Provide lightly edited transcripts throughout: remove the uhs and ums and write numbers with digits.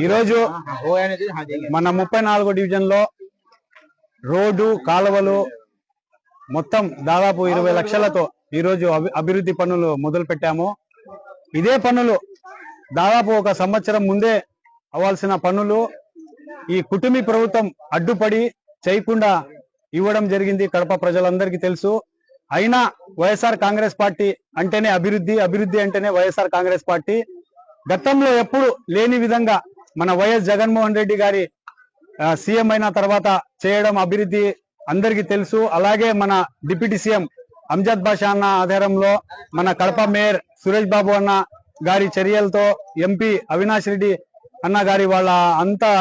ఈరోజు మన 34 డివిజన్ లో రోడ్డు కాలువలు మొత్తం దాదాపు 20 లక్షలతో ఈరోజు అభివృద్ధి పనులు మొదలు పెట్టాము. ఇదే పనులు దాదాపు ఒక సంవత్సరం ముందే అవ్వాల్సిన పనులు ఈ కుటుంబీ ప్రభుత్వం అడ్డుపడి చేయకుండా ఇవ్వడం జరిగింది. కడప ప్రజలందరికీ తెలుసు. అయినా వైఎస్ఆర్ కాంగ్రెస్ పార్టీ అంటేనే అభివృద్ధి, అభివృద్ధి అంటేనే వైఎస్ఆర్ కాంగ్రెస్ పార్టీ. గతంలో ఎప్పుడు లేని విధంగా మన వైఎస్ జగన్మోహన్ రెడ్డి గారి సీఎం అయిన తర్వాత చేయడం అభివృద్ధి అందరికీ తెలుసు. అలాగే మన డిప్యూటీ సీఎం అంజద్ బాషా అన్న ఆధారంలో మన కడప మేయర్ సురేష్ బాబు అన్న గారి చర్యలతో ఎంపీ అవినాష్ రెడ్డి అన్న గారి వాళ్ళ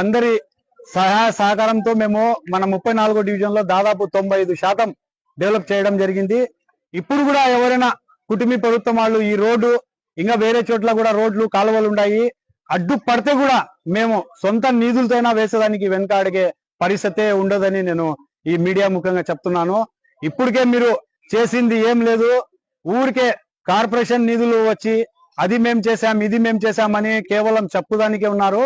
అందరి సహాయ సహకారంతో మేము మన 34 డివిజన్ లో దాదాపు 95% డెవలప్ చేయడం జరిగింది. ఇప్పుడు కూడా ఎవరైనా కుటుంబీ ప్రభుత్వం వాళ్ళు ఈ రోడ్డు ఇంకా వేరే చోట్ల కూడా రోడ్లు కాలువలు ఉన్నాయి, అడ్డు పడితే కూడా మేము సొంత నిధులతోనే వేసేదానికి వెనకాడిగే పరిస్థితే ఉండదని నేను ఈ మీడియా ముఖంగా చెప్తున్నాను. ఇప్పటికే మీరు చేసింది ఏం లేదు, ఊరికే కార్పొరేషన్ నిధులు వచ్చి అది మేం చేశాం ఇది మేం చేశామని కేవలం చెప్పుదానికే ఉన్నారు.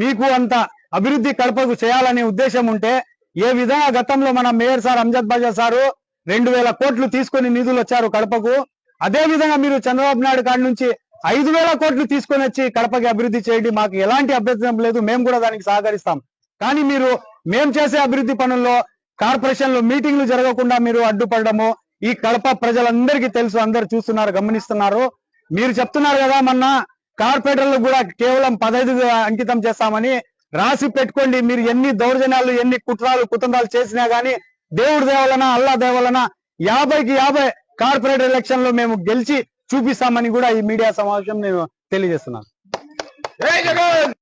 మీకు అంత అభివృద్ధి కడపకు చేయాలనే ఉద్దేశం ఉంటే ఏ విధంగా గతంలో మన మేయర్ సార్ అంజద్ బాషా సారు 2000 కోట్లు తీసుకొని నిధులు వచ్చారు కడపకు, అదే విధంగా మీరు చంద్రబాబు నాయుడు కాడి నుంచి 5000 కోట్లు తీసుకొని వచ్చి కడపకి అభివృద్ధి చేయండి, మాకు ఎలాంటి అభ్యంతరం లేదు, మేము కూడా దానికి సహకరిస్తాం. కానీ మీరు మేము చేసే అభివృద్ధి పనుల్లో కార్పొరేషన్లో మీటింగ్లు జరగకుండా మీరు అడ్డుపడము ఈ కడప ప్రజలందరికీ తెలుసు, అందరు చూస్తున్నారు, గమనిస్తున్నారు. మీరు చెప్తున్నారు కదా మొన్న కార్పొరేటర్లు కూడా కేవలం 15 అంకితం చేస్తామని రాసి పెట్టుకోండి. మీరు ఎన్ని దౌర్జన్యాలు ఎన్ని కుతంత్రాలు చేసినా గానీ దేవుడి దేవలన అల్లా దేవలన 50కి 50 కార్పొరేటర్ ఎలక్షన్ లో మేము గెలిచి చూపిస్తామని కూడా ఈ మీడియా సమావేశం నేను తెలియజేస్తున్నాను.